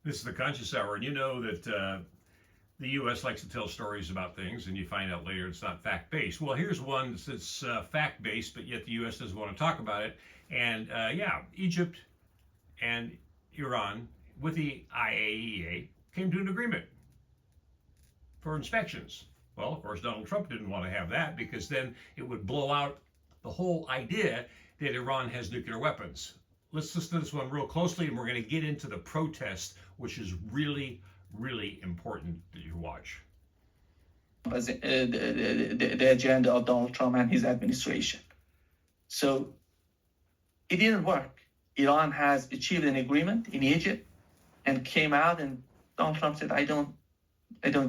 This is the Conscious Hour, and you know that the U.S. likes to tell stories about things, and you find out later it's not fact-based. Well, here's one that's fact-based, but yet the U.S. doesn't want to talk about it. And yeah, Egypt and Iran, with the IAEA, came to an agreement for inspections. Well, of course, Donald Trump didn't want to have that because then it would blow out the whole idea that Iran has nuclear weapons. Let's listen to this one real closely, and we're going to get into the protest, which is really, really important that you watch. As the agenda of Donald Trump and his administration. So it didn't work. Iran has achieved an agreement in Egypt and came out, and Donald Trump said, I don't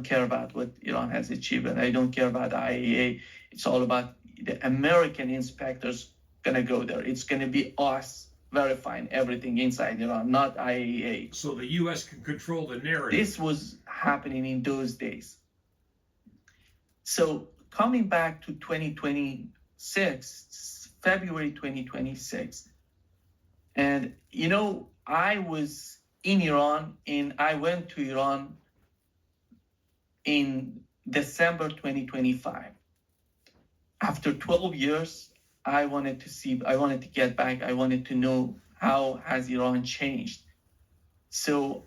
care about what Iran has achieved, and I don't care about the IAEA. It's all about the American inspectors gonna go there. It's gonna be us verifying everything inside Iran, not IAEA. So the U.S. can control the narrative. This was happening in those days. So coming back to 2026, February 2026, and you know, I was in Iran, and I went to Iran in December 2025. After 12 years, I wanted to get back. I wanted to know how has Iran changed. So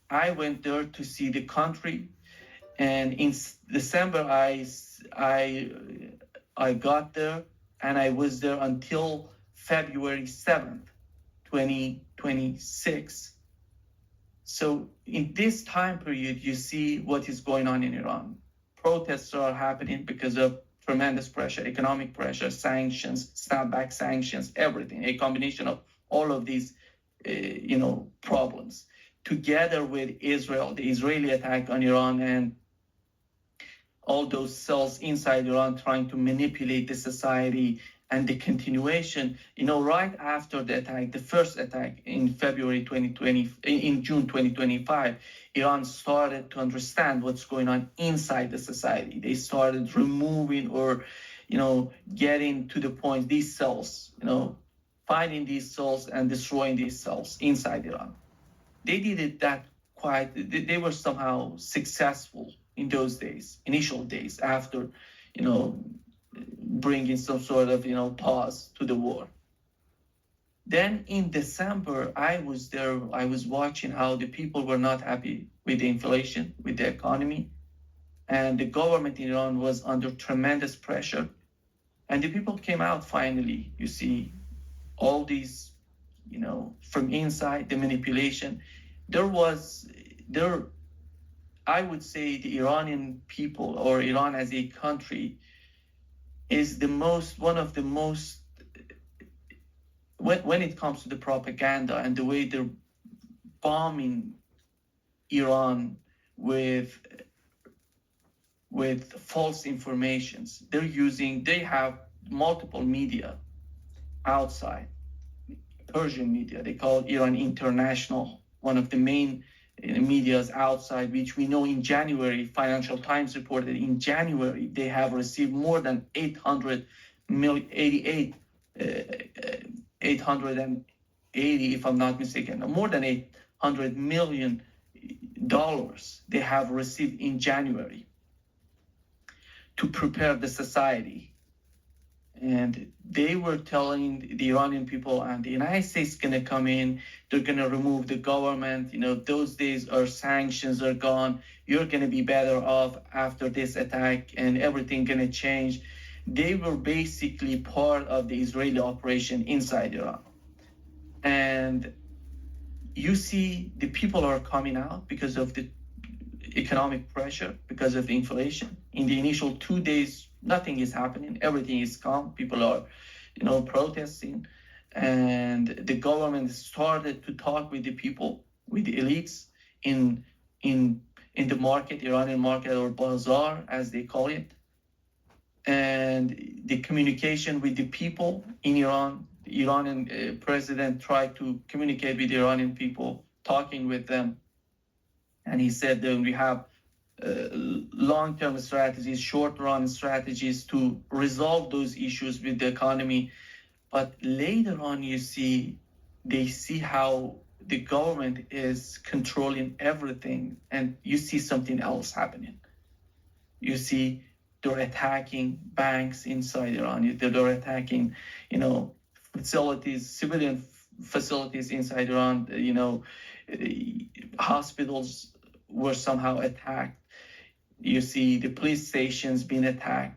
I went there to see the country, and in December I got there, and I was there until February 7th, 2026. So in this time period, you see what is going on in Iran. Protests are happening because of tremendous pressure, economic pressure, sanctions, snapback sanctions, everything, a combination of all of these, problems, together with Israel, the Israeli attack on Iran, and all those cells inside Iran trying to manipulate the society, and the continuation, right after the attack, the first attack in February 2020, in June 2025, Iran started to understand what's going on inside the society. They started removing or, getting to the point, these cells, finding these cells and destroying these cells inside Iran. They did it they were somehow successful in those days, initial days after, bringing some sort of, pause to the war. Then in December, I was there, I was watching how the people were not happy with the inflation, with the economy, and the government in Iran was under tremendous pressure. And the people came out finally, you see, all these, from inside, the manipulation. I would say the Iranian people, or Iran as a country, is one of the most, when it comes to the propaganda and the way they're bombing Iran with false informations. They have multiple media outside, Persian media. They call it Iran International, one of the main medias outside, which we know in January, Financial Times reported in January, they have received more than 880, if I'm not mistaken, more than $800 million they have received in January to prepare the society. And they were telling the Iranian people, and the United States is going to come in, they're going to remove the government, those days our sanctions are gone, you're going to be better off after this attack, and everything going to change. They were basically part of the Israeli operation inside Iran. And you see the people are coming out because of the economic pressure, because of the inflation. In the initial 2 days, nothing is happening. Everything is calm. People are, protesting. And the government started to talk with the people, with the elites in the market, Iranian market, or bazaar, as they call it. And the communication with the people in Iran, the Iranian president tried to communicate with the Iranian people, talking with them. And he said that we have long-term strategies, short-run strategies to resolve those issues with the economy. But later on, they see how the government is controlling everything, and you see something else happening. You see they're attacking banks inside Iran. They're attacking, facilities, civilian facilities inside Iran. Hospitals were somehow attacked. You see the police stations being attacked.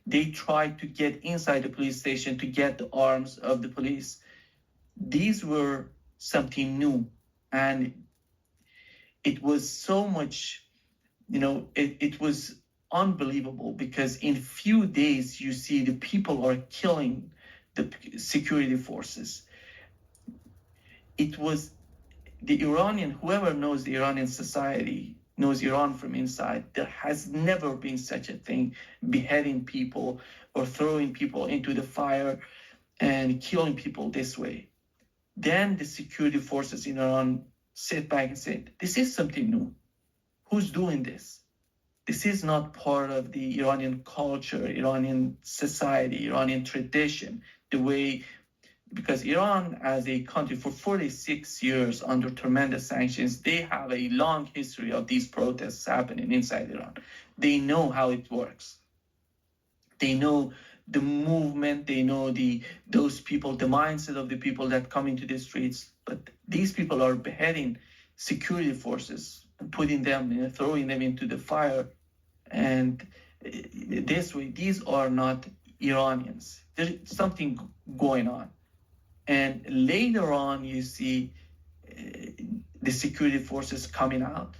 They tried to get inside the police station to get the arms of the police. These were something new, and it was so much, it was unbelievable, because in few days you see the people are killing the security forces. It was the Iranian, whoever knows the Iranian society, knows Iran from inside. There has never been such a thing, beheading people or throwing people into the fire and killing people this way. Then the security forces in Iran sit back and said, this is something new. Who's doing this? This is not part of the Iranian culture, Iranian society, Iranian tradition, the way, because Iran as a country for 46 years under tremendous sanctions, they have a long history of these protests happening inside Iran. They know how it works. They know the movement, they know those people, the mindset of the people that come into the streets. But these people are beheading security forces and putting them, throwing them into the fire. And this way, these are not Iranians. There's something going on. And later on, you see the security forces coming out.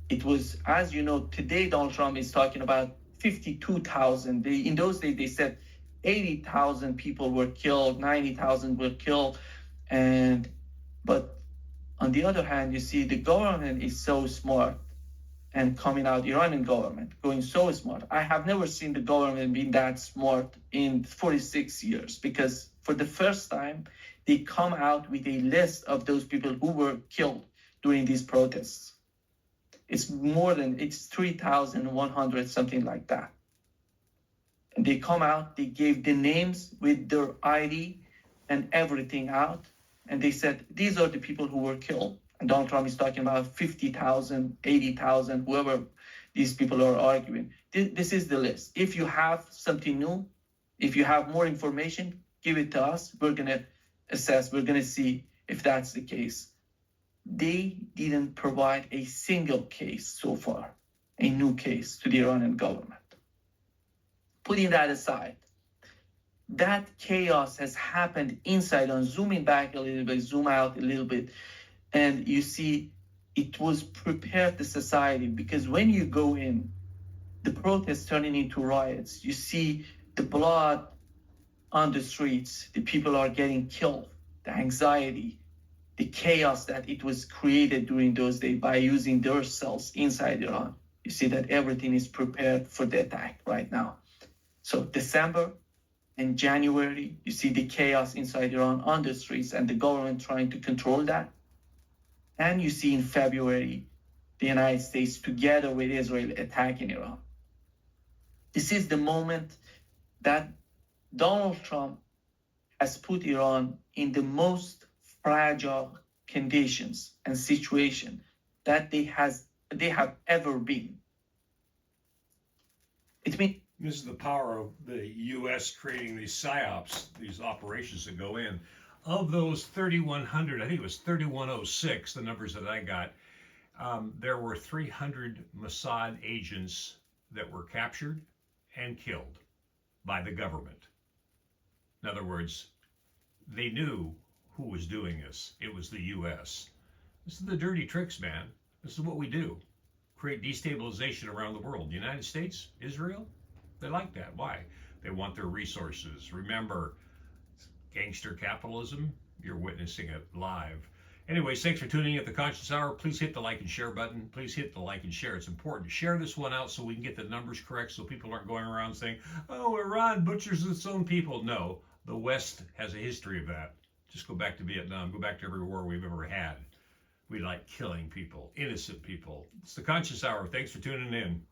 It was, as you know, today Donald Trump is talking about 52,000. In those days, they said 80,000 people were killed, 90,000 were killed. But on the other hand, you see the government is so smart and coming out, Iranian government going so smart. I have never seen the government being that smart in 46 years, because for the first time, they come out with a list of those people who were killed during these protests. It's 3,100, something like that. And they come out, they gave the names with their ID and everything out. And they said, these are the people who were killed. And Donald Trump is talking about 50,000, 80,000, whoever these people are arguing. This is the list. If you have something new, if you have more information, give it to us. We're going to assess, we're going to see if that's the case. They didn't provide a single case so far, a new case to the Iranian government. Putting that aside, that chaos has happened inside. On zooming back a little bit, zoom out a little bit, and you see it was prepared, the society, because when you go in, the protests turning into riots, you see the blood on the streets, the people are getting killed, the anxiety, the chaos that it was created during those days by using their cells inside Iran. You see that everything is prepared for the attack right now. So December and January, you see the chaos inside Iran on the streets and the government trying to control that. And you see in February, the United States together with Israel attacking Iran. This is the moment that Donald Trump has put Iran in the most fragile conditions and situation that they have ever been. It means this is the power of the U.S. creating these psyops, these operations that go in. Of those 3,100, I think it was 3,106, the numbers that I got, there were 300 Mossad agents that were captured and killed by the government. In other words, they knew who was doing this. It was the U.S. This is the dirty tricks, man. This is what we do. Create destabilization around the world. The United States, Israel, they like that. Why? They want their resources. Remember, gangster capitalism, you're witnessing it live. Anyways, thanks for tuning in at the Conscious Hour. Please hit the like and share button. Please hit the like and share. It's important to share this one out so we can get the numbers correct, so people aren't going around saying, oh, Iran butchers its own people. No, the West has a history of that. Just go back to Vietnam. Go back to every war we've ever had. We like killing people, innocent people. It's the Conscious Hour. Thanks for tuning in.